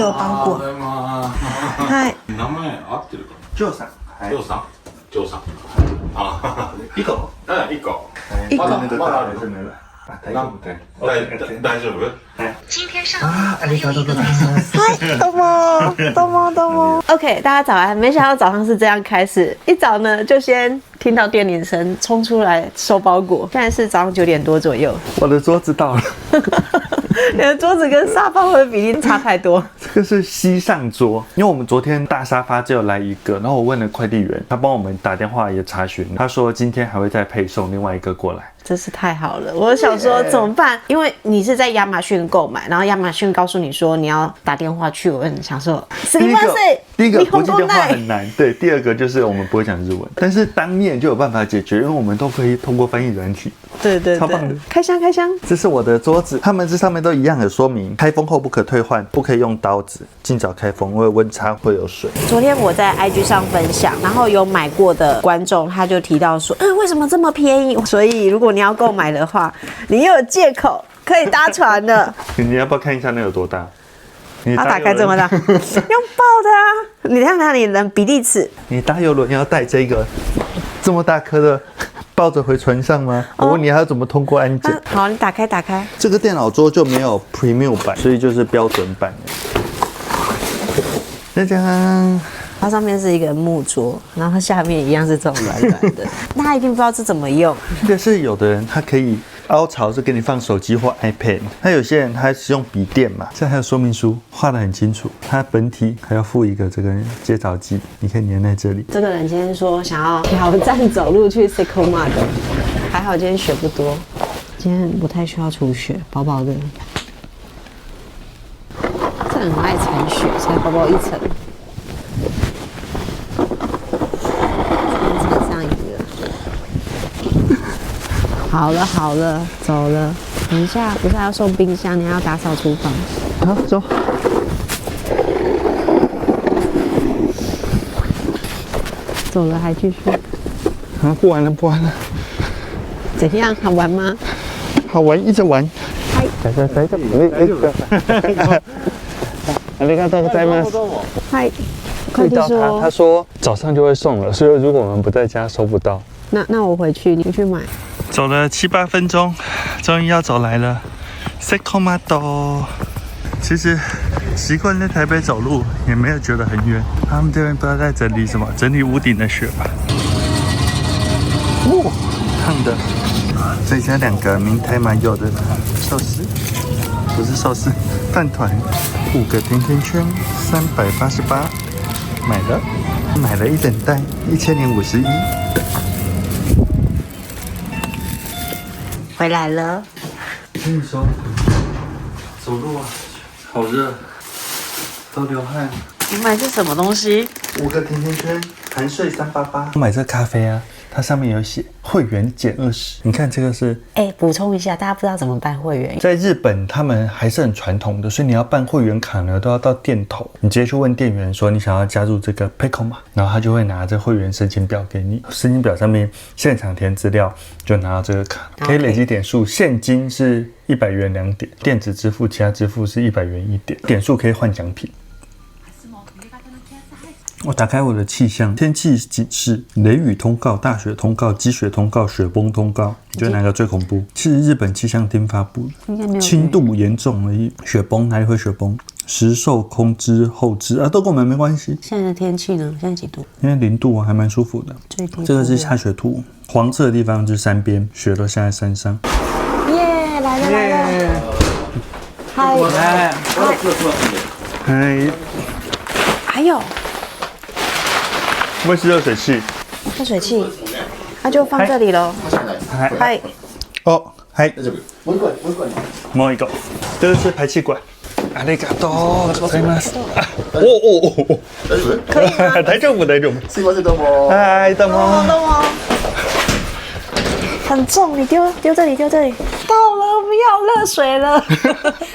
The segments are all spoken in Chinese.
给我包裹。はい。名前合ってるかジョーさん。な。ジョーさん。ジョーさん。あ、一個。うん、一個。一個。まだある。大丈夫。大丈夫？ありがとうございます。嗨，どうも。OK， 大家早安。没想到早上是这样开始，一早呢就先听到电铃声，冲出来收包裹。现在是早上9点多左右。我的桌子到了。你的桌子跟沙发会比例差太多。这个是西上桌，因为我们昨天大沙发只有来一个，然后我问了快递员，他帮我们打电话也查询，他说今天还会再配送另外一个过来。真是太好了！我想说怎么办？因为你是在亚马逊购买，然后亚马逊告诉你说你要打电话去，我很想说，第一个国际电话很难，对，第二个就是我们不会讲日文，但是当面就有办法解决，因为我们都可以通过翻译软体。对，超棒的！开箱，这是我的桌子，他们这上面都一样有说明，开封后不可退换，不可以用刀子，尽早开封，因为温差会有水。昨天我在 IG 上分享，然后有买过的观众他就提到说，为什么这么便宜？所以如果你要购买的话，你又有借口可以搭船了。你要不要看一下那有多大？它打开这么大，用抱的啊！你看哪里人比例尺？你搭邮轮要带这个这么大颗的？抱着回船上吗？我问你还要怎么通过安检？好，你打开。这个电脑桌就没有 Premium 版，所以就是标准版。짜잔，它上面是一个木桌，然后下面一样是这种软的。那他一定不知道这怎么用。这个是有的人他可以凹槽是给你放手机或 iPad， 那有些人他是用笔电嘛。这还有说明书，画得很清楚。它本体还要附一个这个接着机，你可以粘在这里。这个人今天说想要挑战走路去 Sycamore 的，还好今天雪不多，今天不太需要除雪，薄薄的。这很爱铲雪，才薄薄一层。上一个。好了，走了。等一下，不是要送冰箱，你还要打扫厨房。好，走。走了还继续？啊，不玩了。怎样？好玩吗？好玩，一直玩。嗨。ありがとうございます。嗨。快递说，他说早上就会送了，所以如果我们不在家收不到。那我回去，你去买。走了7、8分钟，终于要走来了。Sycamore。其实习惯在台北走路，也没有觉得很远。他们这边不知道在整理什么，整理屋顶的雪吧。哦，烫的。再加2个明台蛮有的寿司，不是寿司，饭团，5个甜甜圈，388，买了一整袋，1051。回来了。跟你说，走路啊，好热，都流汗。你买这什么东西5个甜甜圈，含税388。买这咖啡啊，它上面有写会员减20。你看这个是，补充一下，大家不知道怎么办会员。在日本他们还是很传统的，所以你要办会员卡呢，都要到店头，你直接去问店员说你想要加入这个 Paycom 嘛，然后他就会拿这会员申请表给你，申请表上面现场填资料，就拿到这个卡，可以累积点数，现金是100元2点，电子支付、其他支付是100元1点，点数可以换奖品。我打开我的气象，天气警示：雷雨通告、大雪通告、积雪通告、雪崩通告。你觉得哪个最恐怖？是日本气象厅发布的，应该没有轻度严重而已。雪崩哪里会雪崩？时受空知后知啊，都跟我们没关系。现在的天气呢？现在几度？因为0度啊，还蛮舒服的。最低。这个是下雪图，黄色的地方就是山边，雪都下在山上。耶，来了！嗨，嗨，还有温室热水器。热水器，那就放这里喽。嗨，哦，嗨，もう一个，这个是排气管。ありがとうございます。お、可以吗？大丈夫大丈夫。すいません、どうも。嗨，どうも。懂吗？很重，你丢这里。到了，不要热水了。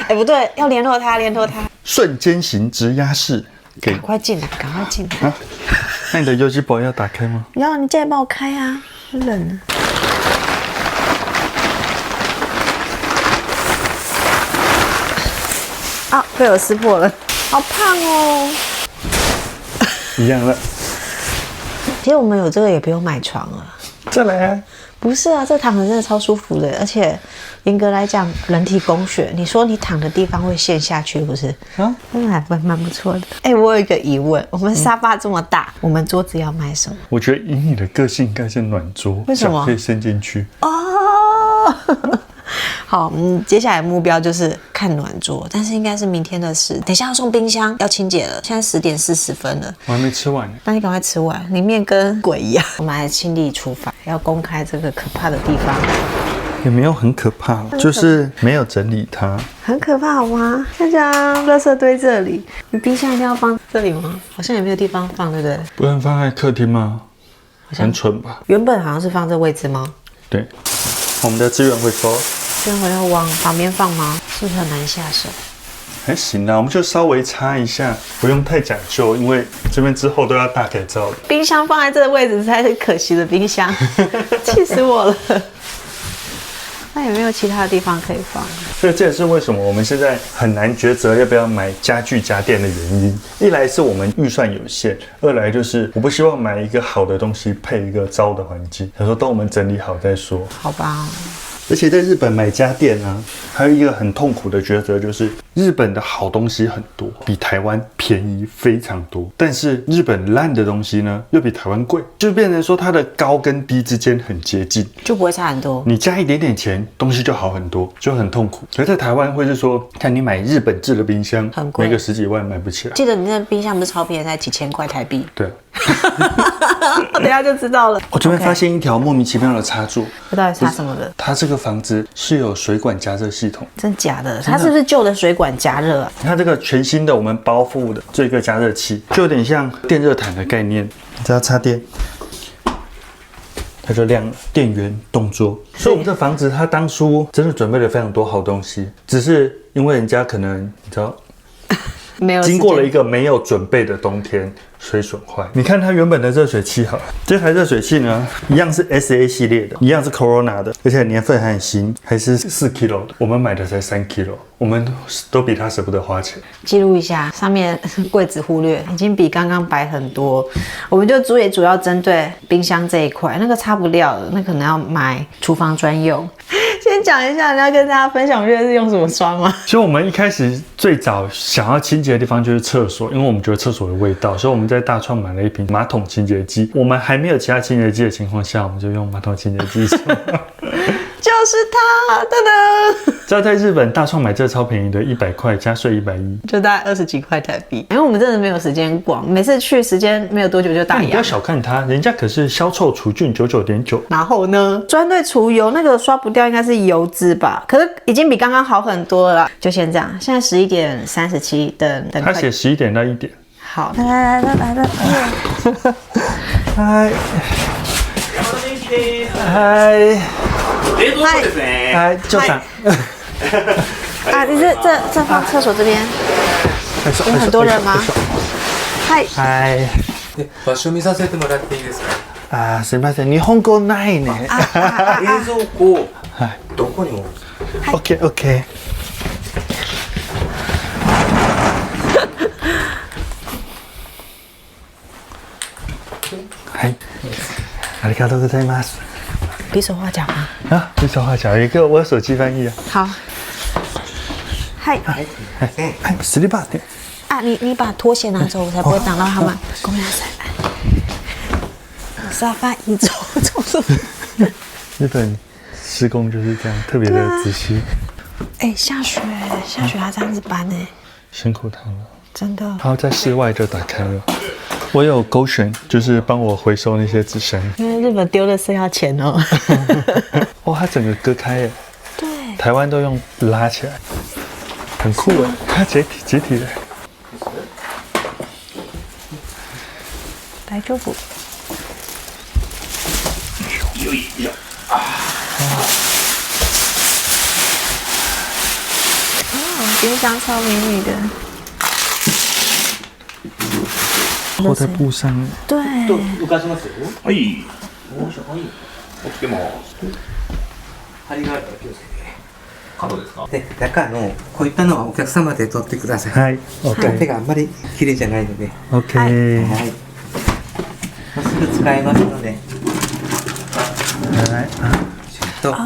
不对，要联络他。瞬间型直压式，赶快进来。啊，那你的游戏宝要打开吗？然后你进来帮我开啊，冷啊。被我撕破了。好胖哦。一样了。其实我们有这个也不用买床了。再来啊！不是啊，这躺着真的超舒服的，而且严格来讲，人体工学，你说你躺的地方会陷下去，不是？啊，那还蛮不错的。哎、我有一个疑问，我们沙发这么大，我们桌子要买什么？我觉得以你的个性，应该是暖桌，为什么脚可以伸进去。哦，好，接下来目标就是看暖桌，但是应该是明天的事。等一下要送冰箱，要清洁了，现在10:40了。我还没吃完呢。那你赶快吃完，里面跟鬼一样。我们来清理厨房，要公开这个可怕的地方。也没有很可怕，就是没有整理它。很可怕好吗？像这样，垃圾堆这里，你冰箱一定要放这里吗？好像也没有地方放，对不对？不能放在客厅吗？很蠢吧？原本好像是放这位置吗？对，我们的资源回收这样我要往旁边放吗？是不是很难下手？还行啦，我们就稍微擦一下，不用太讲究，因为这边之后都要大改造的。冰箱放在这个位置才是可惜的冰箱，气死我了。那有没有其他的地方可以放？所以这也是为什么我们现在很难抉择要不要买家具家电的原因。一来是我们预算有限，二来就是我不希望买一个好的东西配一个糟的环境。想说等我们整理好再说。好吧。而且在日本买家电啊，还有一个很痛苦的抉择，就是日本的好东西很多，比台湾便宜非常多，但是日本烂的东西呢，又比台湾贵，就变成说它的高跟低之间很接近，就不会差很多。你加一点点钱，东西就好很多，就很痛苦。而在台湾会是说，看你买日本制的冰箱，很贵，每个10几万买不起来。记得你那冰箱不是超便宜，才几千块台币。对。我等一下就知道了。我这边发现一条莫名其妙的插座，这到底插什么的？它这个房子是有水管加热系统，真假的？它是不是旧的水管加热啊？它这个全新的我们包覆的这个加热器，就有点像电热毯的概念，只要插电，它就亮了，电源动作。所以我们这房子它当初真的准备了非常多好东西，只是因为人家可能你知道。没有经过了一个没有准备的冬天，水损坏。你看它原本的热水器好了，这台热水器呢，一样是 SA 系列的，一样是 Corona 的，而且年份还很新，还是4 kg 的。我们买的才3 kg，我们都比它舍不得花钱。记录一下，上面柜子忽略，已经比刚刚白很多。我们就主要针对冰箱这一块，那个擦不掉的，那可能要买厨房专用。先讲一下，你要跟大家分享我觉得是用什么刷吗？其实我们一开始最早想要清洁的地方就是厕所，因为我们觉得厕所有味道，所以我们在大创买了一瓶马桶清洁剂。我们还没有其他清洁剂的情况下，我们就用马桶清洁剂。就是它，噔噔。只要在日本大创买这超便宜的，100块加税110，就大概20几块台币。因为我们真的没有时间逛，每次去时间没有多久就打烊。你不要小看它，人家可是消臭除菌99.9。然后呢，专对除油那个刷不掉，应该是油脂吧？可是已经比刚刚好很多了啦。就先这样，现在11:37，等。他写11点到1点。好，来，嗨。嗨。嗨，校长。啊，你这放厕所这边，有很多人吗？嗨。嗨。場所見させてもらっていいですか？あ、すみません、日本語ないね。冷蔵庫、どこに置く？オッケーオッケー。はい。ありがとうございます。比手画脚吗？啊，比手画脚，一个我有手机翻译啊。好。嗨。スリッパで。啊，你把拖鞋拿走，我才不会挡到他们。ごめんなさい。沙发移走，日本施工就是这样，特别的仔细。哎，下雪还这样子搬呢，辛苦他了，真的。他在室外就打开了。我有勾选，就是帮我回收那些纸箱。因为日本丢的是要钱哦。哦，它整个割开耶。对。台湾都用拉起来，很酷哎，它解体的。大丈夫。よいしょ。冰箱超美女的。拖在布上。对。浮かしますよ。はい。はい。起きてます。針があるから気をつけて。角ですか？で、中のこういったのはお客様で取ってください。はい。OK。手があんまり綺麗じゃないので。 OK。はい。まっすぐ使えますので。はい。ちょっと。は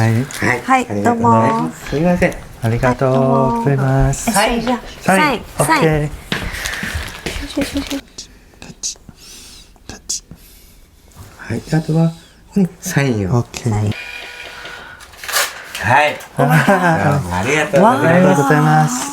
い。はい。どうも。すみません。ありがとうございます。サインじゃサイン。OK。はい。あとは、ここにサインを。 OK。はい。ありがとうございます。ありがとうございます。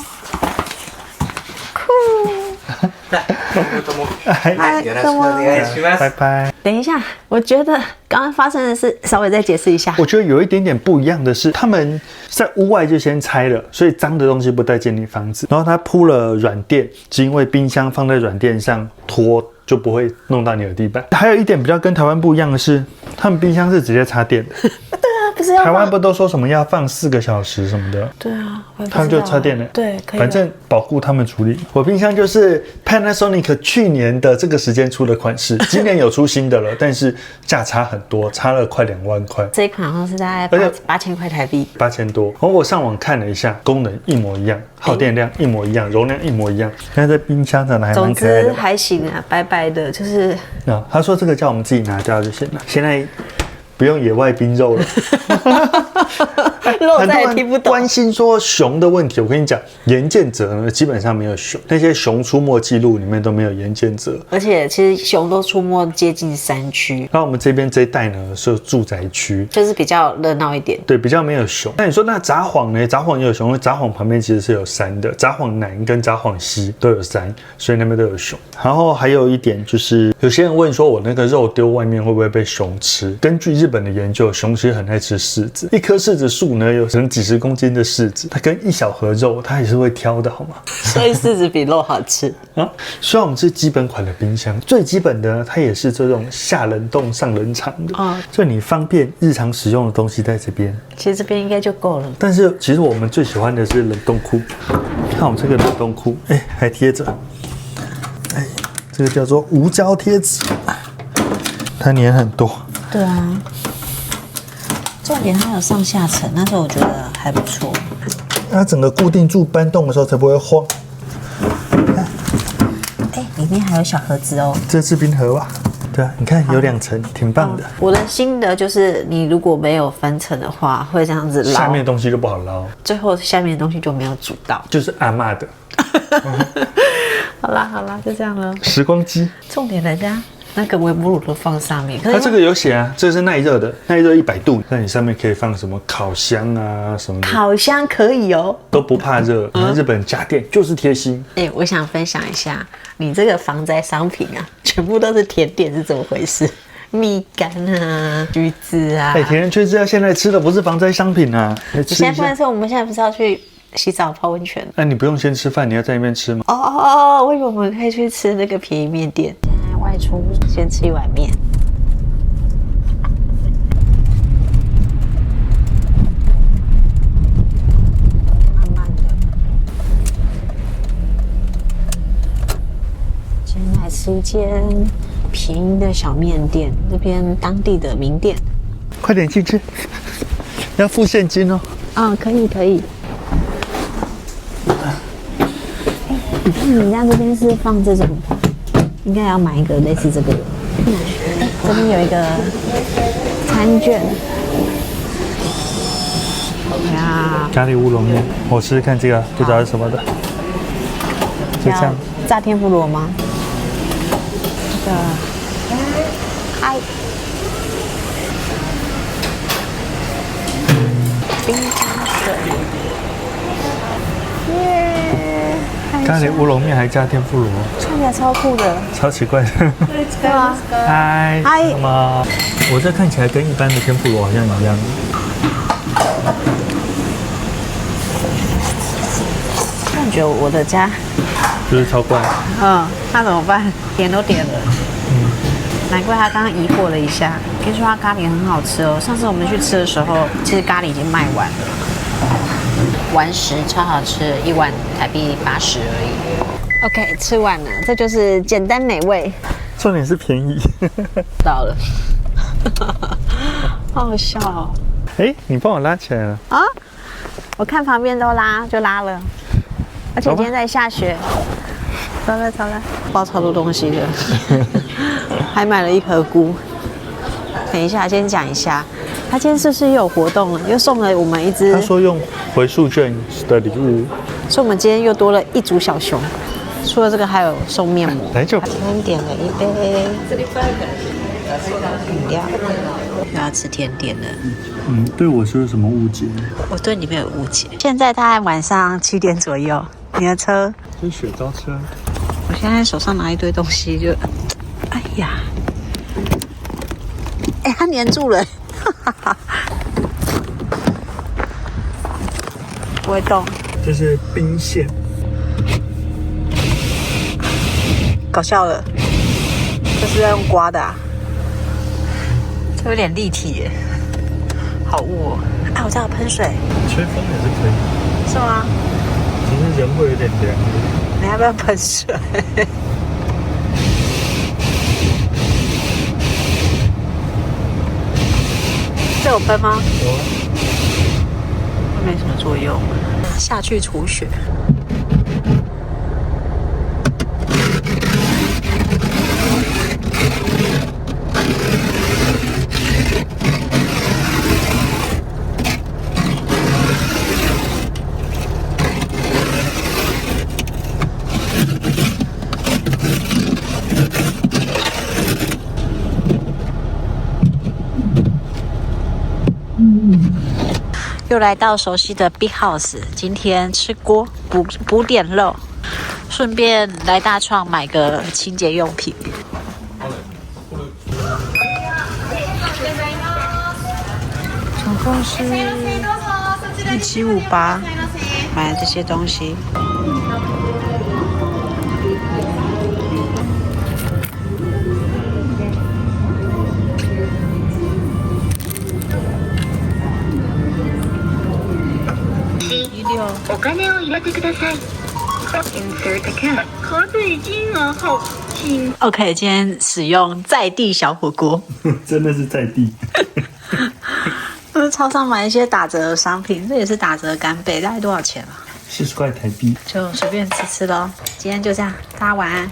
今後とも。はい。よろしくお願いします。拜拜。等一下，我觉得刚刚发生的事稍微再解释一下。我觉得有一点点不一样的是，他们在屋外就先拆了，所以脏的东西不带进你房子。然后他铺了软垫，是因为冰箱放在软垫上拖就不会弄到你的地板。还有一点比较跟台湾不一样的是，他们冰箱是直接插电的。不是要台湾不都说什么要放4个小时什么的？对啊，我也不知道他们就插电了。对，可以。反正保护他们处理。我冰箱就是 Panasonic 去年的这个时间出的款式，今年有出新的了，但是价差很多，差了快2万块。这一款好像是大概而且8000块台币。 8000多，然后我上网看了一下，功能一模一样，耗电量一模一样，容量一模一样。看这冰箱长得还蛮总之可爱的吧。还行啊，白白的，就是啊，他说这个叫我们自己拿掉就行了，现在不用野外冰肉了。肉很多再也听不懂。人关心说熊的问题，我跟你讲，岩见泽呢基本上没有熊，那些熊出没记录里面都没有岩见泽。而且其实熊都出没接近山区，然后我们这边这一带呢是住宅区，就是比较热闹一点。对，比较没有熊。那你说那札幌呢？札幌也有熊，因为札幌旁边其实是有山的，札幌南跟札幌西都有山，所以那边都有熊。然后还有一点就是，有些人问说我那个肉丢外面会不会被熊吃？根据日本的研究，熊其实很爱吃柿子，一棵柿子树呢有成几10公斤的柿子，它跟一小盒肉，它也是会挑的好吗？所以柿子比肉好吃。啊，虽然我们是基本款的冰箱，最基本的呢它也是这种下冷冻上冷藏的，所以你方便日常使用的东西在这边。其实这边应该就够了。但是其实我们最喜欢的是冷冻库，看我们这个冷冻库，哎，还贴着，哎，这个叫做无胶贴纸，它粘很多。对啊，重点它有上下层，那时候我觉得还不错。它整个固定住，搬动的时候才不会晃。哎，里面还有小盒子哦。这是冰盒吧？对啊，你看有2层，挺棒的。我的心得就是，你如果没有分层的话，会这样子捞，下面的东西就不好捞，最后下面的东西就没有煮到。就是阿嬷的好啦好啦，就这样了。时光机。重点人家那个微波炉都放上面，可是它这个有写啊，这是耐热的，耐热100度。那你上面可以放什么烤箱啊什么的，烤箱可以哦。都不怕热。日本家电就是贴心。哎，我想分享一下，你这个防灾商品啊，全部都是甜点，是怎么回事？蜜柑啊，橘子啊。哎，甜甜圈是要现在吃的，不是防灾商品啊。你吃一下。现在不能吃，我们现在不是要去洗澡泡温泉？那你不用先吃饭，你要在那边吃吗？哦，我以为我们可以去吃那个便宜面店。现在外出先吃一碗面。慢慢的，先来吃一间便宜的小面店，这边当地的名店。快点进去，要付现金哦。啊，可以可以。你看人家这边是放这种，应该要买一个类似这个的。这边有一个餐券。呀，咖喱乌龙面，我试试看这个，不知道是什么的。就这样。炸天妇罗吗？这个，嗨，冰加水，耶！咖喱乌龙面还加天妇罗，看起来超酷的。超奇怪的。对啊，嗨，嗨那么我这看起来跟一般的天妇罗好像一样。感觉我的家，就是超怪。那怎么办？点都点了。难怪他刚刚疑惑了一下。听说他咖喱很好吃哦。上次我们去吃的时候，其实咖喱已经卖完了。完食超好吃，1碗台币80而已。OK， 吃完了，这就是简单美味。重点是便宜。到了，好好笑哦。哎，你帮我拉起来了。啊？我看旁边都拉，就拉了。而且今天在下雪。走了走了，包超多东西的，还买了一盒菇。等一下，先讲一下，他今天是不是又有活动了？又送了我们一只。他说用回数券的礼物，所以我们今天又多了一组小熊。除了这个，还有送面膜。来就今天点了一杯饮料，又要吃甜点了。对我是有什么误解？我对你没有误解。现在大概晚上7点左右，你的车？是雪糕车。我现在手上拿一堆东西，就，哎呀，哎，它粘住了，哈哈，不会动。这是冰线，搞笑了，这是在用刮的啊，这有点立体耶，好雾哦。啊，我这有喷水，吹风也是可以，是吗？只是人会有点凉。你要不要喷水？这有喷吗？有啊。没什么作用。下去除雪。又来到熟悉的 Big House， 今天吃锅补点肉，顺便来大创买个清洁用品。总共是1758，买了这些东西。お金を入れてください。Insert account。核对金额后，请。OK， 今天使用在地小火锅，真的是在地。超商买一些打折的商品，这也是打折的干贝，大概多少钱啊？ 70块台币。就随便吃吃咯。今天就这样，大家晚安。